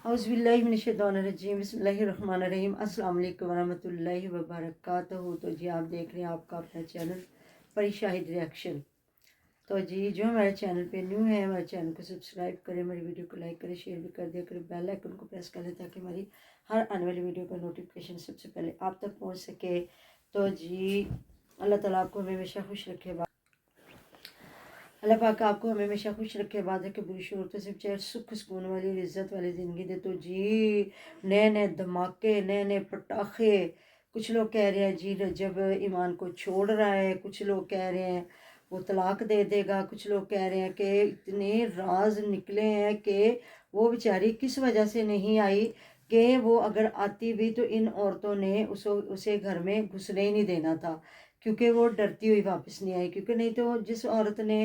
औज़ुबिल्लाहिमिनश्शैतानिर्रजीम बिस्मिल्लाहिर्रहमानिर्रहीम अस्सलाम वालेकुम वरहमतुल्लाहि वबरकातुहू। तो जी आप देख रहे हैं आपका अपना चैनल परी शाहिद रिएक्शन। तो जी जो हमारे चैनल पे न्यू है हमारे चैनल को सब्सक्राइब करें, हमारी वीडियो को लाइक करें, शेयर भी कर दिया करें, बेल आइकन को प्रेस कर लें ताकि हमारी हर आने वाली वीडियो का नोटिफिकेशन सबसे पहले आप तक पहुँच सके। तो जी अल्लाह ताला आपको हमेशा खुश रखे, अल्लाह पाक आपको हमेशा खुश रखे, बाद रखे, बुरी शोरतों से बचाए, सुख सुकून वाली और इज़्ज़त वाली ज़िंदगी दे। तो जी नए नए धमाके, नए नए पटाखे। कुछ लोग कह रहे हैं जी रजब ईमान को छोड़ रहा है, कुछ लोग कह रहे हैं वो तलाक दे देगा, कुछ लोग कह रहे हैं कि इतने राज निकले हैं कि वो बेचारी किस वजह से नहीं आई, कि वो अगर आती भी तो इन औरतों ने उसे घर में घुसने ही नहीं देना था, क्योंकि वो डरती हुई वापस नहीं आई। क्योंकि नहीं तो जिस औरत ने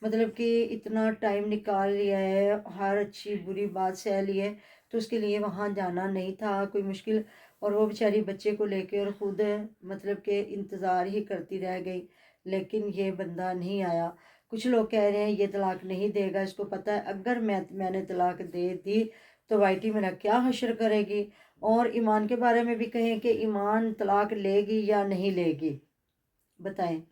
मतलब कि इतना टाइम निकाल लिया है, हर अच्छी बुरी बात सह ली है, तो उसके लिए वहाँ जाना नहीं था कोई मुश्किल। और वो बेचारी बच्चे को लेके और ख़ुद मतलब कि इंतज़ार ही करती रह गई, लेकिन ये बंदा नहीं आया। कुछ लोग कह रहे हैं ये तलाक नहीं देगा, इसको पता है अगर मैंने तलाक दे दी तो वाइटी मेरा क्या हश्र करेगी। और ईमान के बारे में भी कहें कि ईमान तलाक लेगी या नहीं लेगी, बताएं।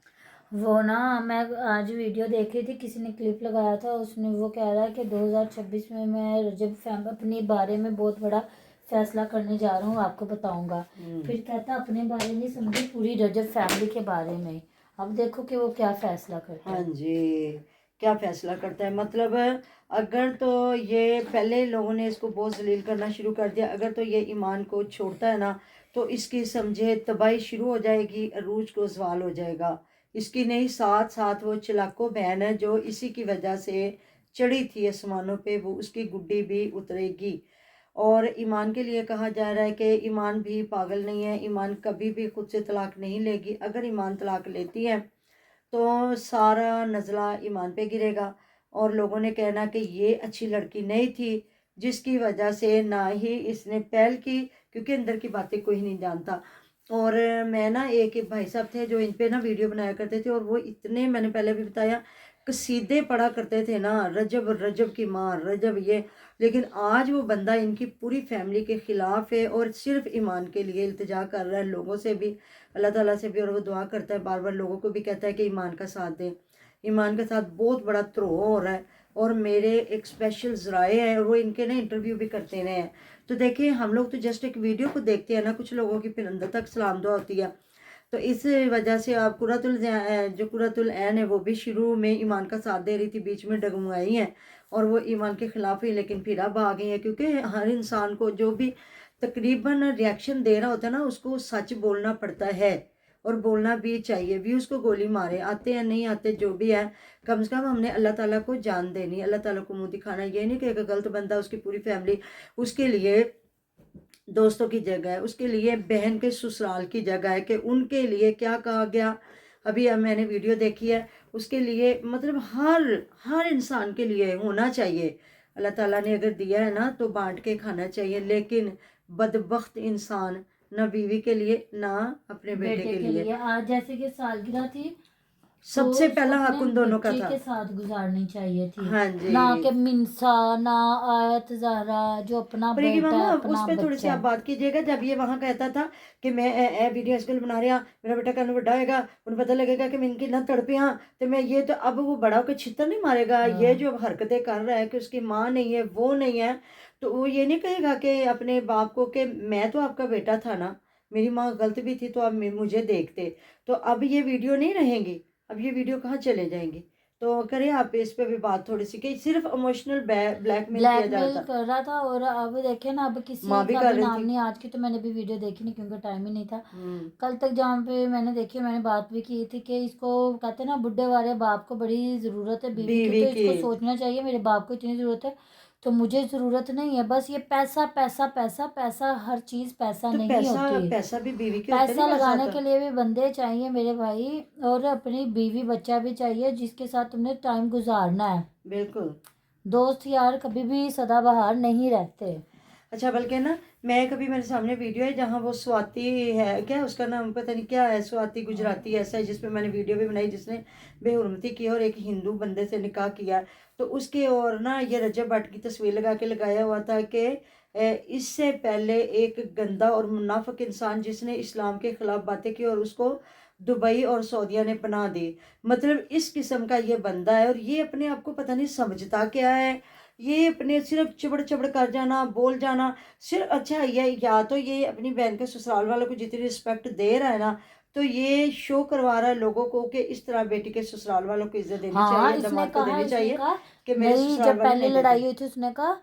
वो ना मैं आज वीडियो देख रही थी, किसी ने क्लिप लगाया था, उसने वो कह रहा है कि 2026 में मैं रजब अपने बारे में बहुत बड़ा फैसला करने जा रहा हूँ, आपको बताऊंगा। फिर कहता अपने बारे में समझी, पूरी रजब फैमिली के बारे में। अब देखो कि वो क्या फैसला करता है। हाँ जी, क्या फैसला करता है। मतलब अगर तो ये पहले लोगों ने इसको बहुत जलील करना शुरू कर दिया, अगर तो ये ईमान को छोड़ता है ना तो इसकी समझे तबाही शुरू हो जाएगी, अरूज को सवाल हो जाएगा इसकी। नहीं, साथ साथ वो चिलाको बहन है जो इसी की वजह से चढ़ी थी आसमानों पे, वो उसकी गुड्डी भी उतरेगी। और ईमान के लिए कहा जा रहा है कि ईमान भी पागल नहीं है, ईमान कभी भी खुद से तलाक नहीं लेगी। अगर ईमान तलाक लेती है तो सारा नज़ला ईमान पे गिरेगा और लोगों ने कहना कि ये अच्छी लड़की नहीं थी जिसकी वजह से ना ही इसने पहल की, क्योंकि अंदर की बातें कोई नहीं जानता। और मैं ना एक भाई साहब थे जो इन पे ना वीडियो बनाया करते थे, और वो इतने, मैंने पहले भी बताया, कसीदे पढ़ा करते थे ना, रजब रजब की माँ रजब ये। लेकिन आज वो बंदा इनकी पूरी फैमिली के ख़िलाफ़ है और सिर्फ ईमान के लिए इल्तिजा कर रहा है, लोगों से भी, अल्लाह ताला से भी। और वो दुआ करता है बार बार, लोगों को भी कहता है कि ईमान का साथ दें। ईमान के साथ बहुत बड़ा द्रोह हो रहा है। और मेरे एक स्पेशल ज़राए हैं और वो इनके ना इंटरव्यू भी करते रहे हैं। तो देखिए हम लोग तो जस्ट एक वीडियो को देखते हैं ना, कुछ लोगों की फिर अंदर तक सलाम दुआ होती है। तो इस वजह से आप कुर्रतुल ऐन है वो भी शुरू में ईमान का साथ दे रही थी, बीच में डगमगाई हैं और वो ईमान के ख़िलाफ़ ही, लेकिन फिर अब आ गई हैं। क्योंकि हर इंसान को जो भी तकरीबन रिएक्शन दे रहा होता है ना, उसको सच बोलना पड़ता है और बोलना भी चाहिए। व्यूज़ को गोली मारे, आते हैं नहीं आते जो भी है, कम से कम हमने अल्लाह ताला को जान देनी, अल्लाह ताला को मुँह दिखाना। ये नहीं कि एक गलत बंदा, उसकी पूरी फैमिली उसके लिए दोस्तों की जगह है, उसके लिए बहन के ससुराल की जगह है, कि उनके लिए क्या कहा गया। अभी अब मैंने वीडियो देखी है, उसके लिए मतलब हर हर इंसान के लिए होना चाहिए। अल्लाह ताला ने अगर दिया है ना तो बांट के खाना चाहिए। लेकिन बदबख्त इंसान ना बीवी के लिए ना अपने बेटे के लिए। आज जैसे कि सालगिरह थी, सबसे तो पहला हक अपने उन दोनों का बच्चे था। के साथ गुजारनी चाहिए थी, हाँ जी। ना कि मिनसा, ना आयत ज़हरा, जो अपना पर ये बेटा मामा है, उस अपना पे थोड़ी सी बच्चा आप है। बात कीजिएगा, जब ये वहां कहता था कि मैं ए वीडियो स्कूल बना रहा, मेरा बेटा कल बड़ा होएगा, उन्हें पता लगेगा कि मैं इनकी ना तड़पियां, तो मैं ये, तो अब वो बड़ा होकर छितर नहीं मारेगा। ये जो हरकतें कर रहा है कि उसकी माँ नहीं है, वो नहीं है, तो वो ये नहीं कहेगा कि अपने बाप को कि मैं तो आपका बेटा था ना, मेरी माँ गलत भी थी तो आप मुझे देखते। तो अब ये वीडियो नहीं रहेंगी, अब ये वीडियो कहाँ चले जाएंगी। तो करें आप इस पे भी बात थोड़ी सी, कि सिर्फ इमोशनल ब्लैकमेल किया जा रहा था। कर रहा था। और अब देखे ना, अब किसी माँ भी का कर भी रही नाम थी। नहीं, आज की तो मैंने भी वीडियो देखी नहीं क्योंकि टाइम ही नहीं था। कल तक जहाँ पे मैंने देखी, मैंने बात भी की थी कि इसको कहते हैं ना, बुढ़े वाले बाप को बड़ी ज़रूरत है बीवी की, बीवी तो की। इसको सोचना चाहिए मेरे बाप को इतनी ज़रूरत है तो मुझे ज़रूरत नहीं है। बस ये पैसा पैसा पैसा पैसा, हर चीज़ पैसा तो नहीं पैसा होती। पैसा भी बीवी के होते नहीं, पैसा पैसा लगाने होता। के लिए भी बंदे चाहिए मेरे भाई, और अपनी बीवी बच्चा भी चाहिए जिसके साथ तुमने टाइम गुजारना है। बिल्कुल। दोस्त यार कभी भी सदाबहार नहीं रहते। اچھا بلکہ نا میں کبھی میرے سامنے ویڈیو ہے جہاں وہ سواتی ہے، کیا اس کا نام پتہ نہیں کیا ہے، سواتی گجراتی ایسا ہے، جس پہ میں نے ویڈیو بھی بنائی، جس نے بے حرمتی کی اور ایک ہندو بندے سے نکاح کیا، تو اس کے اور نا یہ رجب بھٹ کی تصویر لگا کے لگایا ہوا تھا کہ اس سے پہلے ایک گندا اور منافق انسان جس نے اسلام کے خلاف باتیں کی اور اس کو دبئی اور سعودیہ نے پناہ دی، مطلب اس قسم کا یہ بندہ ہے، اور یہ اپنے آپ کو پتہ نہیں سمجھتا کیا ہے، یہ اپنے صرف چبڑ چبڑ کر جانا، بول جانا، صرف اچھا یہ یا تو یہ اپنی بہن کے سسرال والوں کو جتنی رسپیکٹ دے رہا ہے نا، تو یہ شو کروا رہا ہے لوگوں کو کہ اس طرح بیٹی کے سسرال والوں کو عزت دینی ہاں چاہیے، اس نے داماد کو کہا، دینی اس نے چاہیے کہا کہ میرے میری سسرال جب والے پہلے نہیں دیتے۔ لڑائی ہوئی تھی اس نے کہا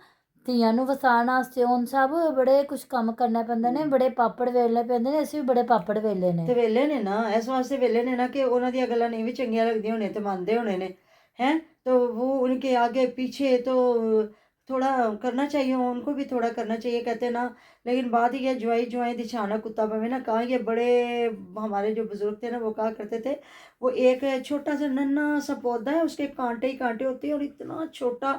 ਧੀਆਂ ਨੂੰ ਵਸਾਉਣ ਵਾਸਤੇ ਹੁਣ ਸਭ ਬੜੇ ਕੁਝ ਕੰਮ ਕਰਨਾ ਪੈਂਦਾ ਨੇ, ਬੜੇ ਪਾਪੜ ਵੇਲਣੇ ਪੈਂਦੇ ਨੇ, ਅਸੀਂ ਵੀ ਬੜੇ ਪਾਪੜ ਵੇਲੇ ਨੇ। ਤੇ ਵੇਲੇ ਨੇ ਨਾ, ਇਸ ਵਾਸਤੇ ਵੇਲੇ ਨੇ ਨਾ ਕਿ ਉਹਨਾਂ ਦੀਆਂ ਗੱਲਾਂ ਨਹੀਂ ਵੀ ਚੰਗੀਆਂ ਲੱਗਦੀਆਂ ਹੋਣੇ ਤੇ ਮੰਨਦੇ ਹੋਣੇ ਨੇ हैं, तो वो उनके आगे पीछे तो थोड़ा करना चाहिए, उनको भी थोड़ा करना चाहिए, कहते हैं ना। लेकिन बात ये ज्वाई ज्वाई दिछाना कुत्ता पवे ना, कहाँ ये बड़े हमारे जो बुजुर्ग थे ना वो कहा करते थे, वो एक छोटा सा नन्हा सा पौधा है, उसके कांटे ही कांटे होते हैं और इतना छोटा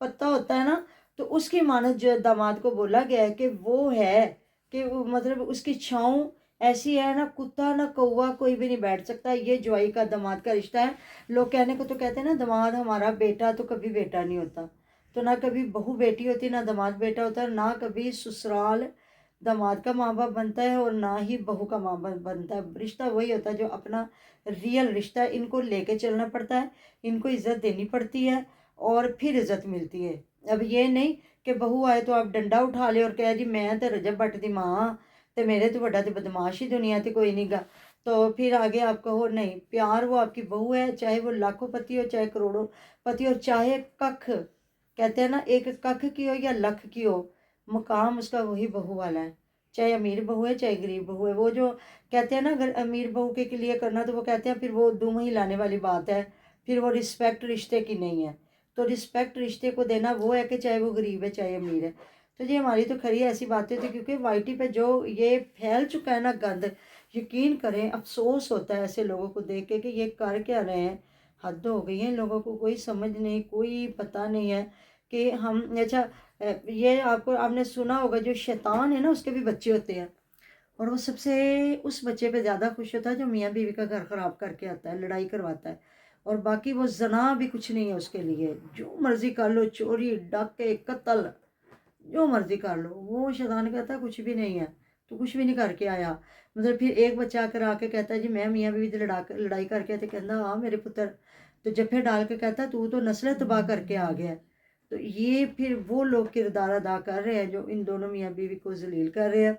पत्ता होता है ना, तो उसकी मानद जो दामाद को बोला गया है कि वो है कि वो मतलब उसकी छाँव ऐसी है ना, कुत्ता ना कौवा कोई भी नहीं बैठ सकता। ये ज्वाई का दामाद का रिश्ता है। लोग कहने को तो कहते हैं ना दामाद हमारा बेटा, तो कभी बेटा नहीं होता, तो ना कभी बहू बेटी होती, ना दामाद बेटा होता, ना कभी ससुराल दामाद का माँ बाप बनता है और ना ही बहू का माँ बाप बनता है। रिश्ता वही होता है जो अपना रियल रिश्ता है, इनको लेके चलना पड़ता है, इनको इज्जत देनी पड़ती है और फिर इज्जत मिलती है। अब ये नहीं कि बहू आए तो आप डंडा उठा ले और कह जी मैं तो रजब भट्ट दी मां ते मेरे तो बड़ा तो बदमाश ही दुनिया ते कोई नहीं गा, तो फिर आगे आप कहो नहीं, प्यार वो आपकी बहू है, चाहे वो लाखों पति हो, चाहे करोड़ों पति हो, चाहे कख, कहते हैं ना एक कख की हो या लख की हो, मकाम उसका वही बहू वाला है, चाहे अमीर बहू है चाहे गरीब बहू है। वो जो कहते हैं ना अगर अमीर बहू के लिए करना, तो वो कहते हैं फिर वो दुम हिलाने वाली बात है, फिर वो रिस्पेक्ट रिश्ते की नहीं है। तो रिस्पेक्ट रिश्ते को देना वो है कि चाहे वो गरीब है चाहे अमीर है। तो ये हमारी तो खरी ऐसी बातें थी, क्योंकि वाईटी पे जो ये फैल चुका है ना गंद, यकीन करें अफसोस होता है ऐसे लोगों को देख के कि ये कर क्या रहे हैं। हद हो गई है, इन लोगों को कोई समझ नहीं, कोई पता नहीं है कि हम अच्छा ये आपको आपने सुना होगा जो शैतान है ना उसके भी बच्चे होते हैं, और वो सबसे उस बच्चे पे ज़्यादा खुश होता है जो मियाँ बीवी का घर ख़राब करके आता है, लड़ाई करवाता है, और बाकी वो जना भी कुछ नहीं है उसके लिए। जो मर्ज़ी कर लो, चोरी डाके कत्ल जो मर्ज़ी कर लो, वो शैतान कहता है कुछ भी नहीं है, तो कुछ भी नहीं करके आया। मतलब फिर एक बच्चा आकर आके कहता है जी मैं मियाँ बीवी लड़ाई करके आते, कहता हाँ मेरे पुत्र, तो जफे डाल के कहता तू तो नस्लें तबाह करके आ गया। तो ये फिर वो लोग किरदार अदा कर रहे हैं जो इन दोनों मियाँ बीवी को जलील कर रहे हैं,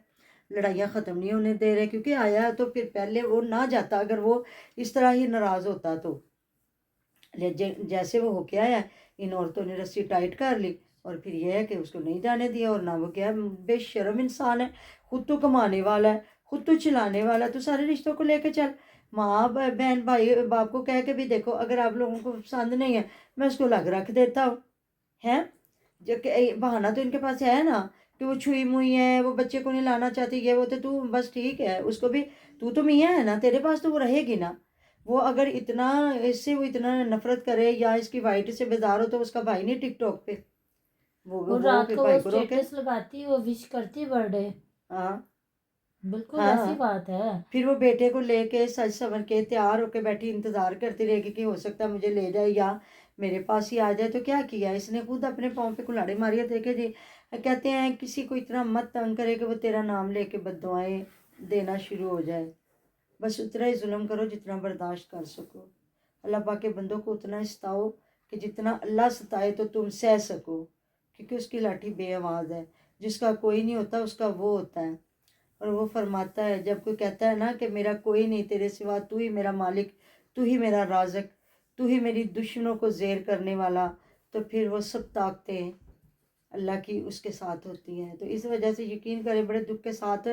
लड़ाइयाँ ख़त्म नहीं होने दे रहे, क्योंकि आया तो फिर पहले वो ना जाता, अगर वो इस तरह ही नाराज़ होता तो जैसे वो होके आया, इन औरतों ने रस्सी टाइट कर ली और फिर यह है कि उसको नहीं जाने दिया। और ना वो क्या बेशर्म इंसान है, खुद तो कमाने वाला है, खुद तो चलाने वाला है, तो सारे रिश्तों को लेके चल। माँ बहन भाई बाप को कह के भी देखो, अगर आप लोगों को पसंद नहीं है मैं उसको अलग रख देता हूँ, है जो कि बहाना तो इनके पास है ना कि वो छुई मुई है, वो बच्चे को नहीं लाना चाहती, ये वो, तो तू बस ठीक है उसको भी, तू तो मियाँ है ना, तेरे पास तो वो रहेगी ना। वो अगर इतना इससे वो इतना नफरत करे या इसकी वाइट से बेजार हो, तो उसका भाई नहीं टिकटॉक पे और वो रात फिर को भाई वो को रोके। स्टेटस लगाती, वो विश करती बर्थडे, हाँ बिल्कुल हाँ ऐसी बात है। फिर वो बेटे को लेके सज संवर के तैयार होके बैठी इंतजार करती रहेगी कि हो सकता है मुझे ले जाए या मेरे पास ही आ जाए। तो क्या किया इसने, खुद अपने पाँव पे कुल्हाड़ी मारी है। देखे जी, कहते हैं किसी को इतना मत तंग करे कि वो तेरा नाम लेके बद्दुआएं देना शुरू हो जाए। बस उतना ही जुल्म करो जितना बर्दाश्त कर सको। अल्लाह पाक के बंदों को उतना ही सताओ कि जितना अल्लाह सताए तो तुम सह सको, क्योंकि उसकी लाठी बेआवाज़ है, जिसका कोई नहीं होता उसका वो होता है। और वो फरमाता है, जब कोई कहता है ना कि मेरा कोई नहीं तेरे सिवा, तू ही मेरा मालिक, तू ही मेरा राज़िक, तू ही मेरी दुश्मनों को ज़ेर करने वाला, तो फिर वो सब ताकतें अल्लाह की उसके साथ होती हैं। तो इस वजह से यकीन करें बड़े दुख के साथ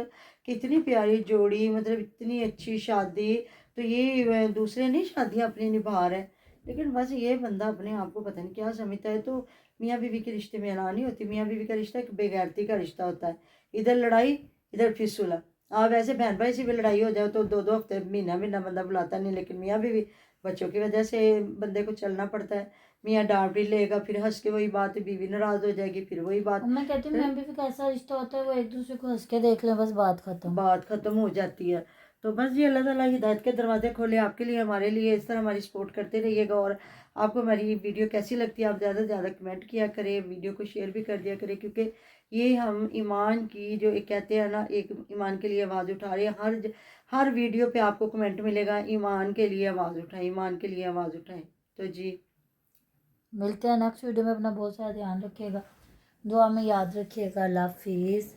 कि इतनी प्यारी जोड़ी, मतलब इतनी अच्छी शादी, तो ये दूसरे नहीं शादियाँ अपनी निभा रहे, लेकिन बस ये बंदा अपने आप को पता नहीं क्या समझता है। तो मियाँ बीवी के रिश्ते में ऐलान नहीं होती, मियाँ बीवी का रिश्ता एक बेगैरती का रिश्ता होता है, इधर लड़ाई इधर फिर सुलह। आप वैसे बहन भाई से भी लड़ाई हो जाए तो 2-2 हफ्ते महीना महीना बंदा बुलाता नहीं, लेकिन मियाँ बीवी बच्चों की वजह से बंदे को चलना पड़ता है। मियाँ डांट भी लेगा, फिर हंस के वही बात, बीवी नाराज हो जाएगी, फिर वही बात, और मैं कहती हूँ मैं भी फिर कैसा रिश्ता होता है वो एक दूसरे को हंस के देख लें, बस बात खत्म। बात खत्म हो जाती है। तो बस ये अल्लाह ताला हिदायत के दरवाजे खोले आपके लिए, हमारे लिए। इस तरह हमारी सपोर्ट करते रहिएगा। और आपको हमारी वीडियो कैसी लगती है आप ज़्यादा से ज़्यादा कमेंट किया करें, वीडियो को शेयर भी कर दिया करें, क्योंकि ये हम ईमान की जो एक कहते हैं ना, एक ईमान के लिए आवाज़ उठा रहे हैं। हर वीडियो पे आपको कमेंट मिलेगा, ईमान के लिए आवाज़ उठाएं, ईमान के लिए आवाज़ उठाएं। तो जी मिलते हैं नेक्स्ट वीडियो में। अपना बहुत सारा ध्यान रखिएगा, दुआ में याद रखिएगा। अल्लाह हाफिज़।